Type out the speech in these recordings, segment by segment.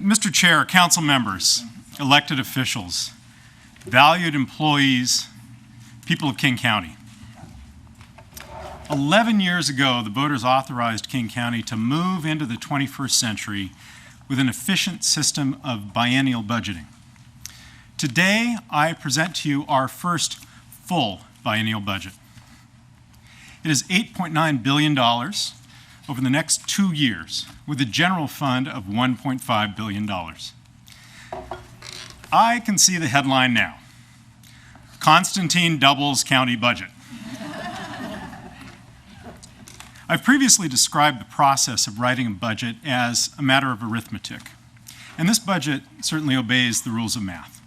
Mr. Chair, council members, elected officials, valued employees, people of King County. 11 years ago, the voters authorized King County to move into the 21st century with an efficient system of biennial budgeting. Today, I present to you our first full biennial budget. It is $8.9 billion over the next 2 years, with a general fund of $1.5 billion. I can see the headline now: Constantine doubles county budget. I've previously described the process of writing a budget as a matter of arithmetic, and this budget certainly obeys the rules of math.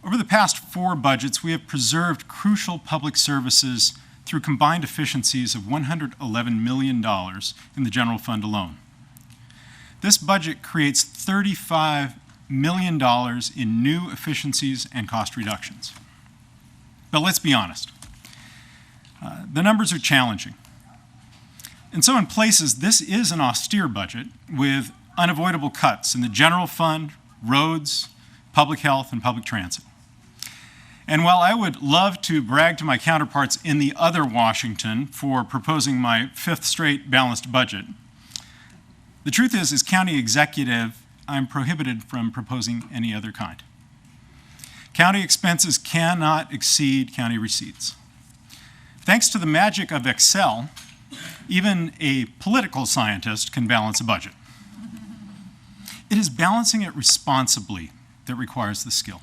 Over the past 4 budgets, we have preserved crucial public services through combined efficiencies of $111 million in the general fund alone. This budget creates $35 million in new efficiencies and cost reductions. But let's be honest, the numbers are challenging. And so in places, this is an austere budget with unavoidable cuts in the general fund, roads, public health, and public transit. And while I would love to brag to my counterparts in the other Washington for proposing my 5th straight balanced budget, the truth is, as county executive, I'm prohibited from proposing any other kind. County expenses cannot exceed county receipts. Thanks to the magic of Excel, even a political scientist can balance a budget. It is balancing it responsibly that requires the skill.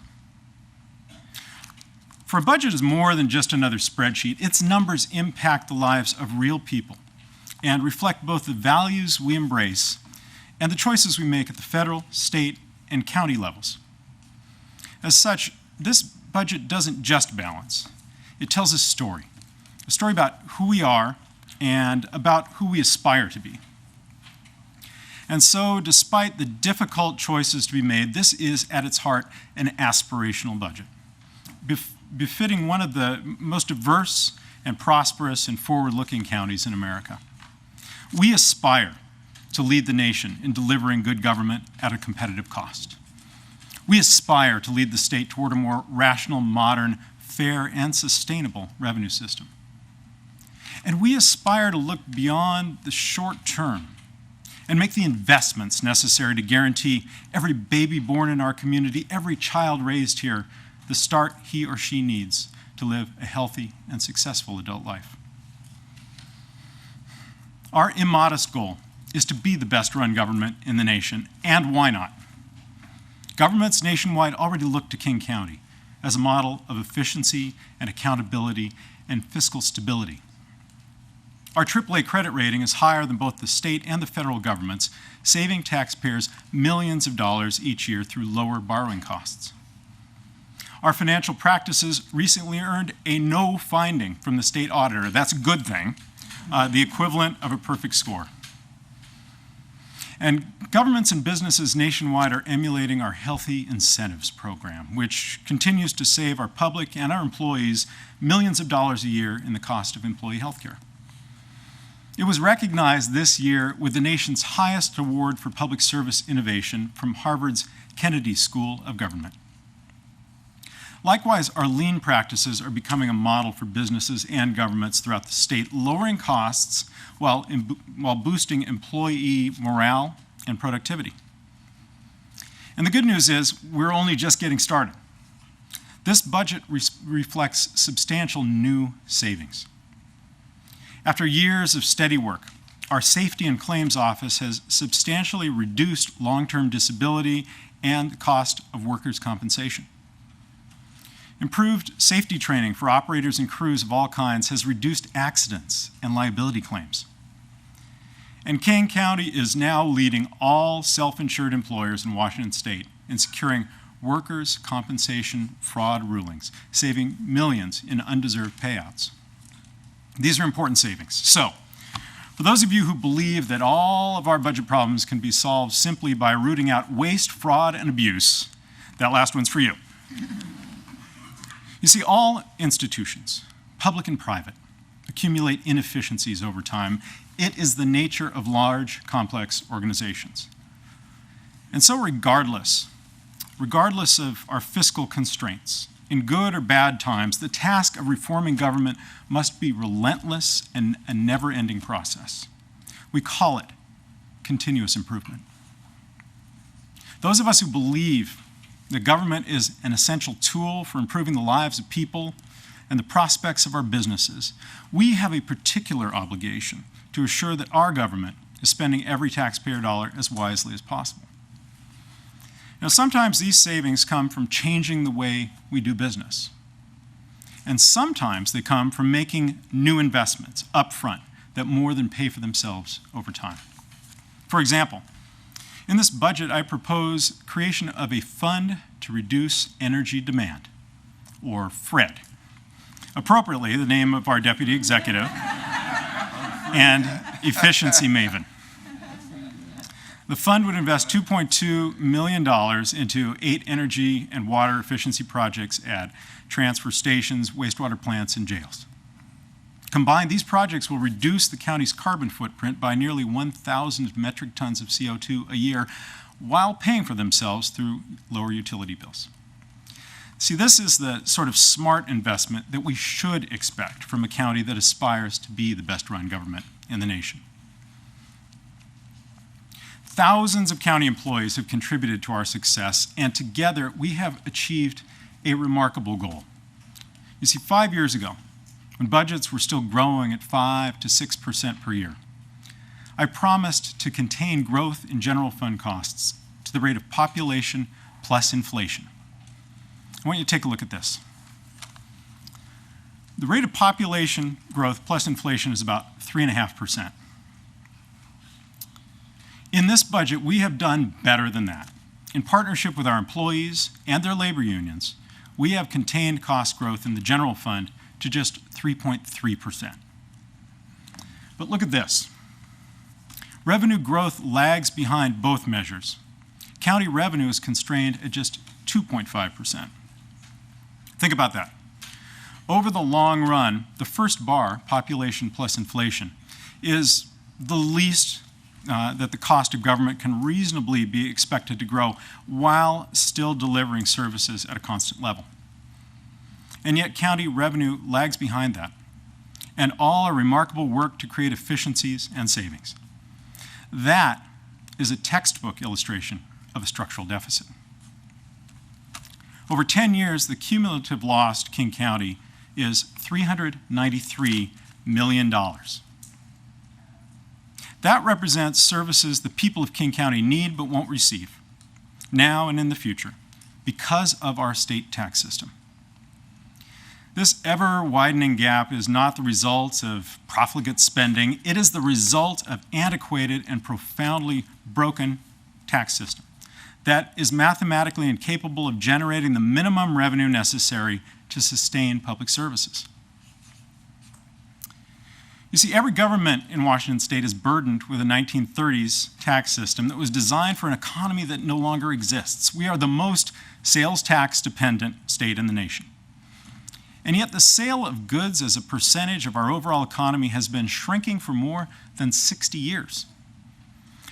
For a budget is more than just another spreadsheet. Its numbers impact the lives of real people and reflect both the values we embrace and the choices we make at the federal, state, and county levels. As such, this budget doesn't just balance. It tells a story about who we are and about who we aspire to be. And so, despite the difficult choices to be made, this is, at its heart, an aspirational budget, befitting one of the most diverse and prosperous and forward-looking counties in America. We aspire to lead the nation in delivering good government at a competitive cost. We aspire to lead the state toward a more rational, modern, fair, and sustainable revenue system. And we aspire to look beyond the short term and make the investments necessary to guarantee every baby born in our community, every child raised here, the start he or she needs to live a healthy and successful adult life. Our immodest goal is to be the best run government in the nation, and why not? Governments nationwide already look to King County as a model of efficiency and accountability and fiscal stability. Our AAA credit rating is higher than both the state and the federal governments, saving taxpayers millions of dollars each year through lower borrowing costs. Our financial practices recently earned a no finding from the state auditor. That's a good thing, the equivalent of a perfect score. And governments and businesses nationwide are emulating our Healthy Incentives program, which continues to save our public and our employees millions of dollars a year in the cost of employee health care. It was recognized this year with the nation's highest award for public service innovation from Harvard's Kennedy School of Government. Likewise, our lean practices are becoming a model for businesses and governments throughout the state, lowering costs while boosting employee morale and productivity. And the good news is we're only just getting started. This budget reflects substantial new savings. After years of steady work, our Safety and Claims Office has substantially reduced long-term disability and the cost of workers' compensation. Improved safety training for operators and crews of all kinds has reduced accidents and liability claims. And King County is now leading all self-insured employers in Washington State in securing workers' compensation fraud rulings, saving millions in undeserved payouts. These are important savings. So, for those of you who believe that all of our budget problems can be solved simply by rooting out waste, fraud, and abuse, that last one's for you. You see, all institutions, public and private, accumulate inefficiencies over time. It is the nature of large, complex organizations. And so regardless of our fiscal constraints, in good or bad times, the task of reforming government must be relentless and a never-ending process. We call it continuous improvement. Those of us who believe that government is an essential tool for improving the lives of people and the prospects of our businesses, we have a particular obligation to assure that our government is spending every taxpayer dollar as wisely as possible. Now, sometimes these savings come from changing the way we do business. And sometimes they come from making new investments up front that more than pay for themselves over time. For example, in this budget, I propose creation of a Fund to Reduce Energy Demand, or FRED. Appropriately, the name of our Deputy Executive and efficiency maven. The fund would invest $2.2 million into 8 energy and water efficiency projects at transfer stations, wastewater plants, and jails. Combined, these projects will reduce the county's carbon footprint by nearly 1,000 metric tons of CO2 a year while paying for themselves through lower utility bills. See, this is the sort of smart investment that we should expect from a county that aspires to be the best-run government in the nation. Thousands of county employees have contributed to our success, and together we have achieved a remarkable goal. You see, 5 years ago, when budgets were still growing at 5 to 6% per year, I promised to contain growth in general fund costs to the rate of population plus inflation. I want you to take a look at this. The rate of population growth plus inflation is about 3.5%. In this budget, we have done better than that. In partnership with our employees and their labor unions, we have contained cost growth in the general fund to just 3.3%. But look at this. Revenue growth lags behind both measures. County revenue is constrained at just 2.5%. Think about that. Over the long run, the first bar, population plus inflation, is the least that the cost of government can reasonably be expected to grow while still delivering services at a constant level. And yet county revenue lags behind that, and all our remarkable work to create efficiencies and savings. That is a textbook illustration of a structural deficit. Over 10 years, the cumulative loss to King County is $393 million. That represents services the people of King County need but won't receive, now and in the future, because of our state tax system. This ever-widening gap is not the result of profligate spending. It is the result of antiquated and profoundly broken tax system that is mathematically incapable of generating the minimum revenue necessary to sustain public services. You see, every government in Washington state is burdened with a 1930s tax system that was designed for an economy that no longer exists. We are the most sales tax dependent state in the nation. And yet the sale of goods as a percentage of our overall economy has been shrinking for more than 60 years.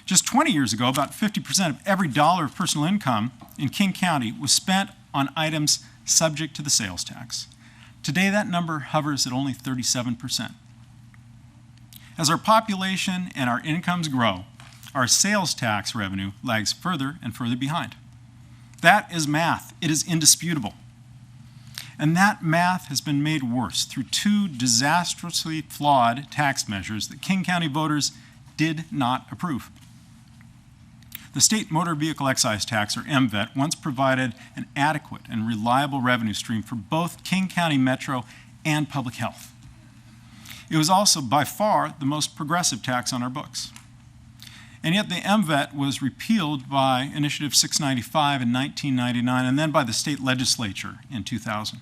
Just 20 years ago, about 50% of every dollar of personal income in King County was spent on items subject to the sales tax. Today, that number hovers at only 37%. As our population and our incomes grow, our sales tax revenue lags further and further behind. That is math. It is indisputable. And that math has been made worse through 2 disastrously flawed tax measures that King County voters did not approve. The state motor vehicle excise tax, or MVET, once provided an adequate and reliable revenue stream for both King County Metro and public health. It was also by far the most progressive tax on our books. And yet the MVET was repealed by Initiative 695 in 1999 and then by the state legislature in 2000.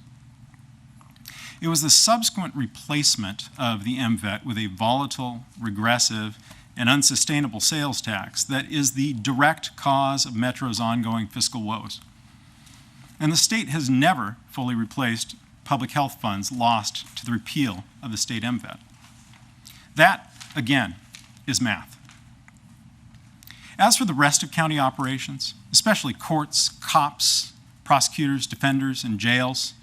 It was the subsequent replacement of the MVET with a volatile, regressive, and unsustainable sales tax that is the direct cause of Metro's ongoing fiscal woes. And the state has never fully replaced public health funds lost to the repeal of the state MVET. That, again, is math. As for the rest of county operations, especially courts, cops, prosecutors, defenders, and jails,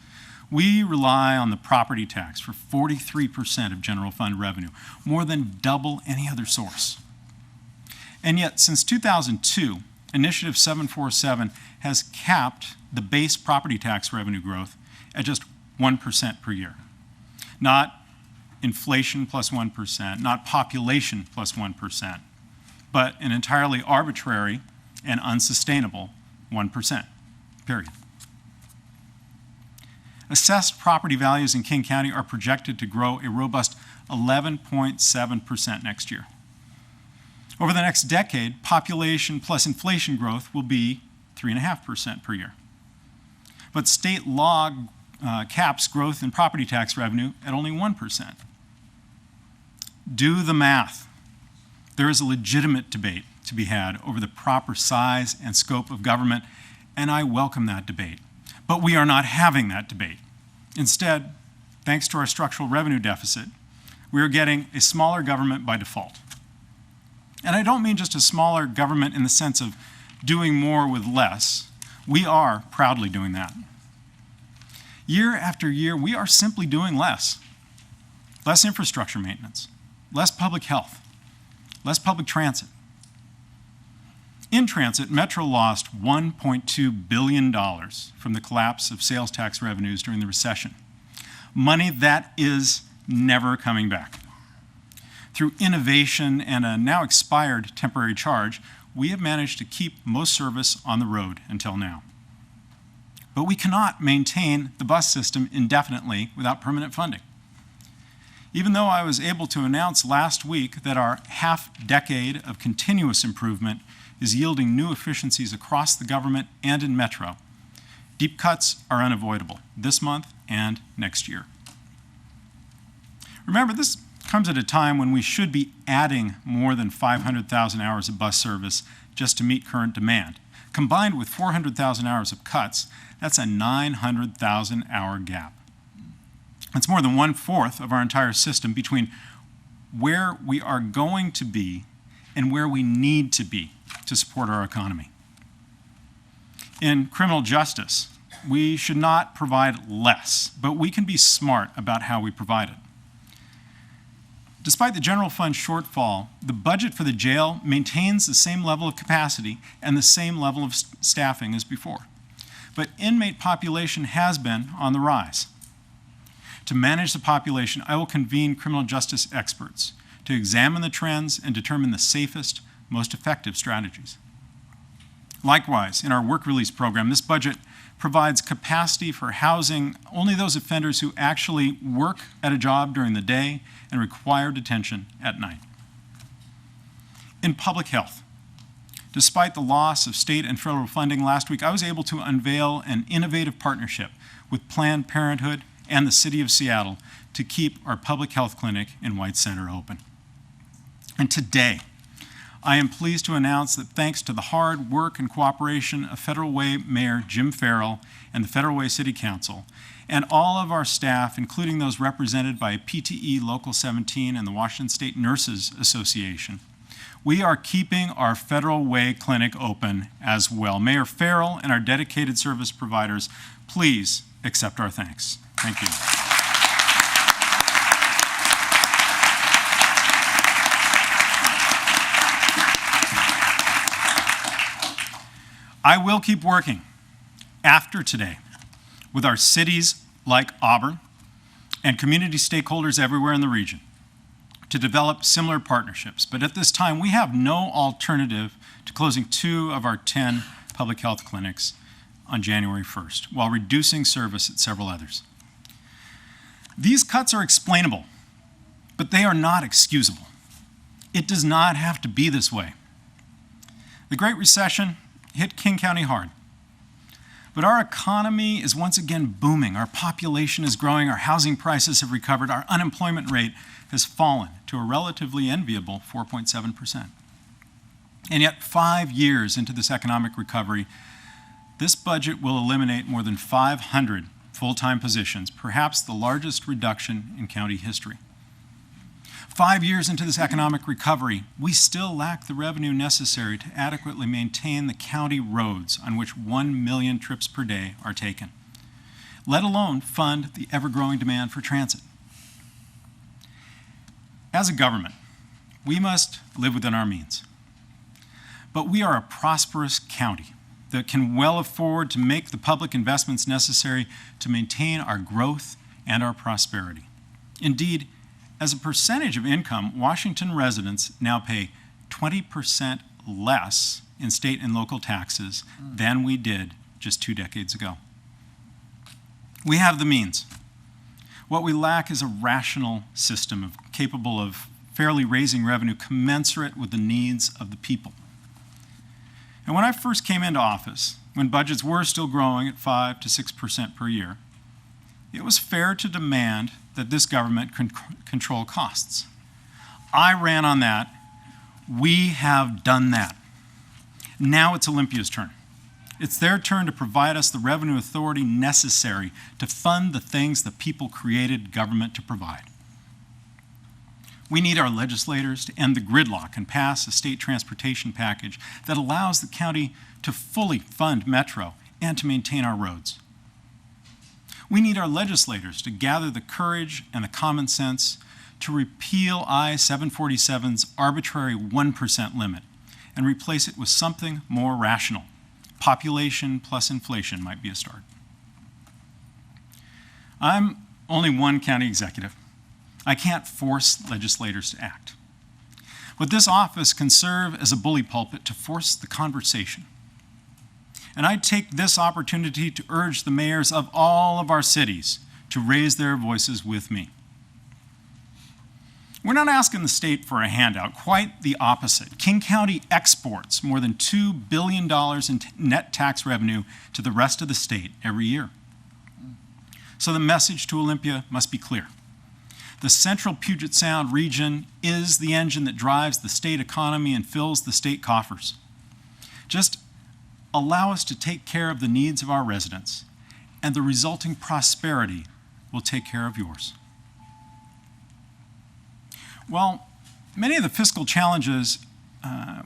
we rely on the property tax for 43% of general fund revenue, more than double any other source. And yet, since 2002, Initiative 747 has capped the base property tax revenue growth at just 1% per year. Not inflation plus 1%, not population plus 1%, but an entirely arbitrary and unsustainable 1%, period. Assessed property values in King County are projected to grow a robust 11.7% next year. Over the next decade, population plus inflation growth will be 3.5% per year. But state law caps growth in property tax revenue at only 1%. Do the math. There is a legitimate debate to be had over the proper size and scope of government, and I welcome that debate. But we are not having that debate. Instead, thanks to our structural revenue deficit, we are getting a smaller government by default. And I don't mean just a smaller government in the sense of doing more with less. We are proudly doing that. Year after year, we are simply doing less. Less infrastructure maintenance, less public health, less public transit. In transit, Metro lost $1.2 billion from the collapse of sales tax revenues during the recession. Money that is never coming back. Through innovation and a now expired temporary charge, we have managed to keep most service on the road until now. But we cannot maintain the bus system indefinitely without permanent funding. Even though I was able to announce last week that our half-decade of continuous improvement is yielding new efficiencies across the government and in Metro, deep cuts are unavoidable this month and next year. Remember, this comes at a time when we should be adding more than 500,000 hours of bus service just to meet current demand. Combined with 400,000 hours of cuts, that's a 900,000 hour gap. It's more than 1/4 of our entire system between where we are going to be and where we need to be to support our economy. In criminal justice, we should not provide less, but we can be smart about how we provide it. Despite the general fund shortfall, the budget for the jail maintains the same level of capacity and the same level of staffing as before. But inmate population has been on the rise. To manage the population, I will convene criminal justice experts to examine the trends and determine the safest, most effective strategies. Likewise, in our work release program, this budget provides capacity for housing only those offenders who actually work at a job during the day and require detention at night. In public health, despite the loss of state and federal funding last week, I was able to unveil an innovative partnership with Planned Parenthood and the City of Seattle to keep our public health clinic in White Center open. And today, I am pleased to announce that thanks to the hard work and cooperation of Federal Way Mayor Jim Farrell and the Federal Way City Council, and all of our staff, including those represented by PTE Local 17 and the Washington State Nurses Association, we are keeping our Federal Way Clinic open as well. Mayor Farrell and our dedicated service providers, please accept our thanks. Thank you. I will keep working after today with our cities like Auburn and community stakeholders everywhere in the region to develop similar partnerships. But at this time, we have no alternative to closing 2 of our 10 public health clinics on January 1st, while reducing service at several others. These cuts are explainable, but they are not excusable. It does not have to be this way. The Great Recession hit King County hard. But our economy is once again booming. Our population is growing, our housing prices have recovered, our unemployment rate has fallen to a relatively enviable 4.7%. And yet 5 years into this economic recovery, this budget will eliminate more than 500 full-time positions, perhaps the largest reduction in county history. 5 years into this economic recovery, we still lack the revenue necessary to adequately maintain the county roads on which 1 million trips per day are taken, let alone fund the ever-growing demand for transit. As a government, we must live within our means. But we are a prosperous county that can well afford to make the public investments necessary to maintain our growth and our prosperity. Indeed, as a percentage of income, Washington residents now pay 20% less in state and local taxes than we did just 2 decades ago. We have the means. What we lack is a rational system capable of fairly raising revenue commensurate with the needs of the people. And when I first came into office, when budgets were still growing at 5 to 6% per year, it was fair to demand that this government control costs. I ran on that. We have done that. Now it's Olympia's turn. It's their turn to provide us the revenue authority necessary to fund the things the people created government to provide. We need our legislators to end the gridlock and pass a state transportation package that allows the county to fully fund Metro and to maintain our roads. We need our legislators to gather the courage and the common sense to repeal I-747's arbitrary 1% limit and replace it with something more rational. Population plus inflation might be a start. I'm only one county executive. I can't force legislators to act. But this office can serve as a bully pulpit to force the conversation. And I take this opportunity to urge the mayors of all of our cities to raise their voices with me. We're not asking the state for a handout, quite the opposite. King County exports more than $2 billion in net tax revenue to the rest of the state every year. So the message to Olympia must be clear. The central Puget Sound region is the engine that drives the state economy and fills the state coffers. Just allow us to take care of the needs of our residents, and the resulting prosperity will take care of yours. Well, many of the fiscal challenges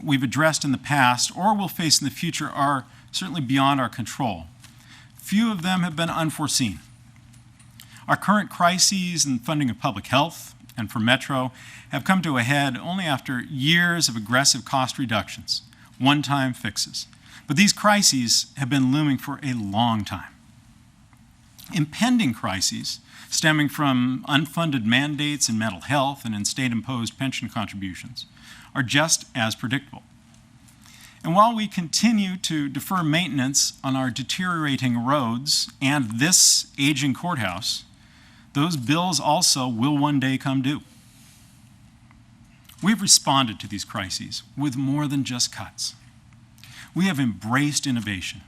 we've addressed in the past or will face in the future are certainly beyond our control. Few of them have been unforeseen. Our current crises in funding of public health and for Metro have come to a head only after years of aggressive cost reductions, one-time fixes. But these crises have been looming for a long time. Impending crises stemming from unfunded mandates in mental health and in state-imposed pension contributions are just as predictable. And while we continue to defer maintenance on our deteriorating roads and this aging courthouse, those bills also will one day come due. We've responded to these crises with more than just cuts. We have embraced innovation.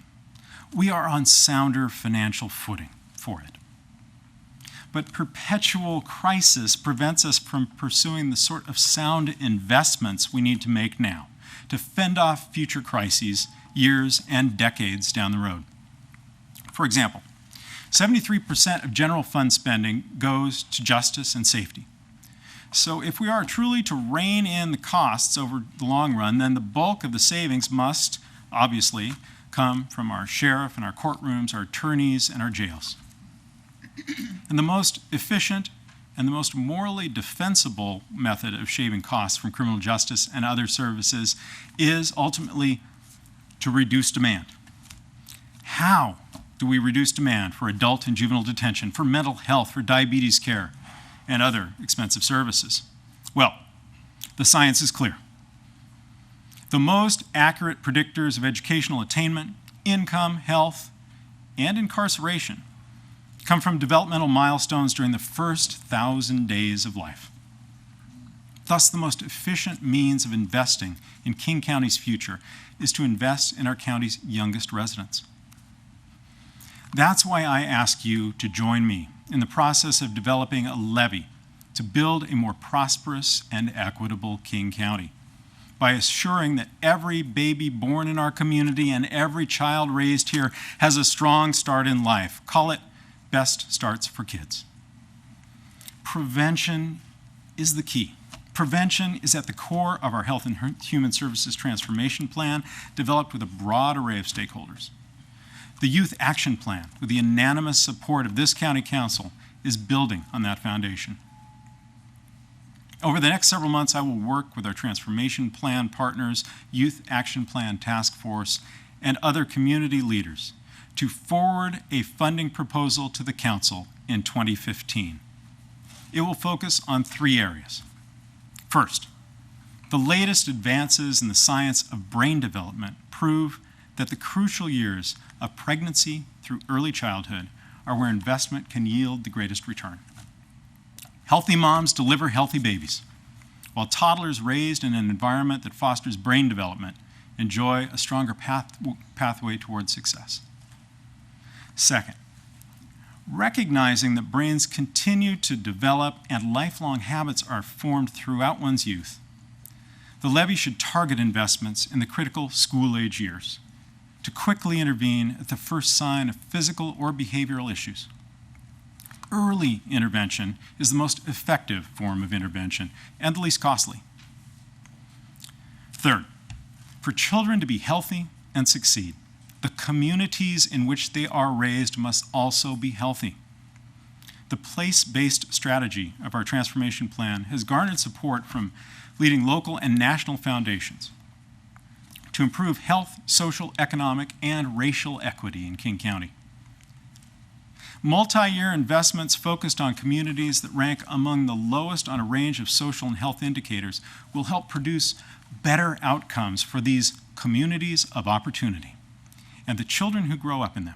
We are on sounder financial footing for it. But perpetual crisis prevents us from pursuing the sort of sound investments we need to make now to fend off future crises years and decades down the road. For example, 73% of general fund spending goes to justice and safety. So if we are truly to rein in the costs over the long run, then the bulk of the savings must, obviously, come from our sheriff and our courtrooms, our attorneys, and our jails. And the most efficient and the most morally defensible method of shaving costs from criminal justice and other services is ultimately to reduce demand. How do we reduce demand for adult and juvenile detention, for mental health, for diabetes care, and other expensive services? Well, the science is clear. The most accurate predictors of educational attainment, income, health, and incarceration come from developmental milestones during the first 1,000 days of life. Thus, the most efficient means of investing in King County's future is to invest in our county's youngest residents. That's why I ask you to join me in the process of developing a levy to build a more prosperous and equitable King County by assuring that every baby born in our community and every child raised here has a strong start in life. Call it Best Starts for Kids. Prevention is the key. Prevention is at the core of our Health and Human Services Transformation Plan, developed with a broad array of stakeholders. The Youth Action Plan, with the unanimous support of this County Council, is building on that foundation. Over the next several months, I will work with our Transformation Plan partners, Youth Action Plan Task Force, and other community leaders to forward a funding proposal to the Council in 2015. It will focus on 3 areas. First, the latest advances in the science of brain development prove that the crucial years of pregnancy through early childhood are where investment can yield the greatest return. Healthy moms deliver healthy babies, while toddlers raised in an environment that fosters brain development enjoy a stronger pathway towards success. Second, recognizing that brains continue to develop and lifelong habits are formed throughout one's youth, the levy should target investments in the critical school-age years to quickly intervene at the first sign of physical or behavioral issues. Early intervention is the most effective form of intervention and the least costly. Third, for children to be healthy and succeed, the communities in which they are raised must also be healthy. The place-based strategy of our transformation plan has garnered support from leading local and national foundations to improve health, social, economic, and racial equity in King County. Multi-year investments focused on communities that rank among the lowest on a range of social and health indicators will help produce better outcomes for these communities of opportunity and the children who grow up in them.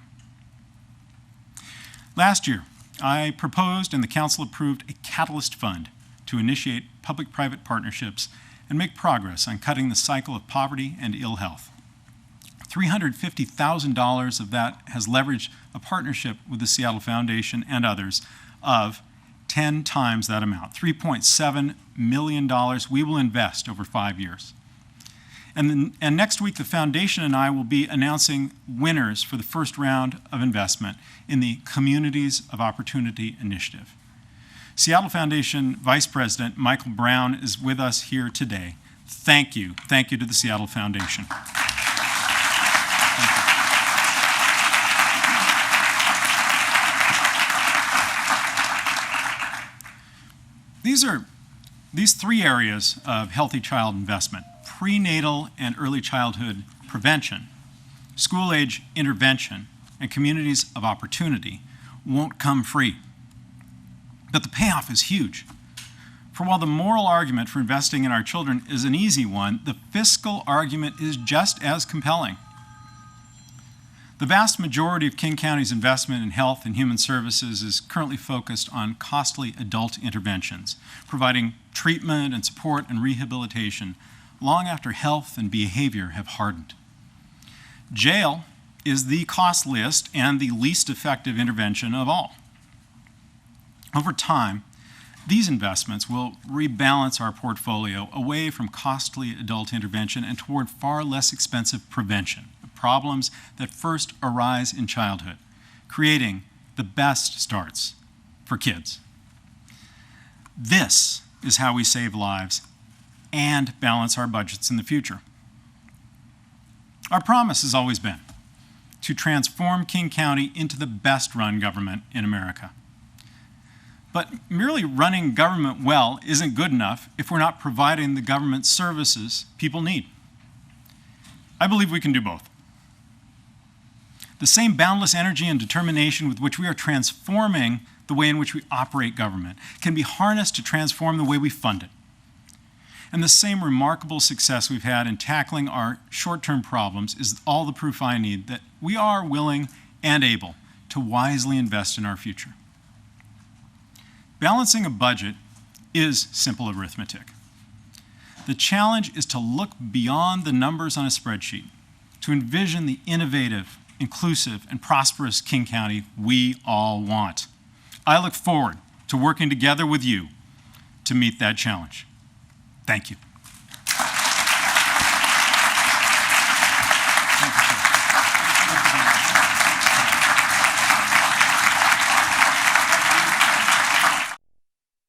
Last year, I proposed and the Council approved a Catalyst Fund to initiate public-private partnerships and make progress on cutting the cycle of poverty and ill health. $350,000 of that has leveraged a partnership with the Seattle Foundation and others of 10 times that amount, $3.7 million we will invest over 5 years. And next week, the Foundation and I will be announcing winners for the first round of investment in the Communities of Opportunity Initiative. Seattle Foundation Vice President Michael Brown is with us here today. Thank you. Thank you to the Seattle Foundation. These 3 areas of healthy child investment: prenatal and early childhood prevention, school-age intervention, and communities of opportunity, won't come free. But the payoff is huge. For while the moral argument for investing in our children is an easy one, the fiscal argument is just as compelling. The vast majority of King County's investment in health and human services is currently focused on costly adult interventions, providing treatment and support and rehabilitation long after health and behavior have hardened. Jail is the costliest and the least effective intervention of all. Over time, these investments will rebalance our portfolio away from costly adult intervention and toward far less expensive prevention of problems that first arise in childhood, creating the best starts for kids. This is how we save lives and balance our budgets in the future. Our promise has always been to transform King County into the best-run government in America. But merely running government well isn't good enough if we're not providing the government services people need. I believe we can do both. The same boundless energy and determination with which we are transforming the way in which we operate government can be harnessed to transform the way we fund it. And the same remarkable success we've had in tackling our short-term problems is all the proof I need that we are willing and able to wisely invest in our future. Balancing a budget is simple arithmetic. The challenge is to look beyond the numbers on a spreadsheet, to envision the innovative, inclusive, and prosperous King County we all want. I look forward to working together with you to meet that challenge. Thank you.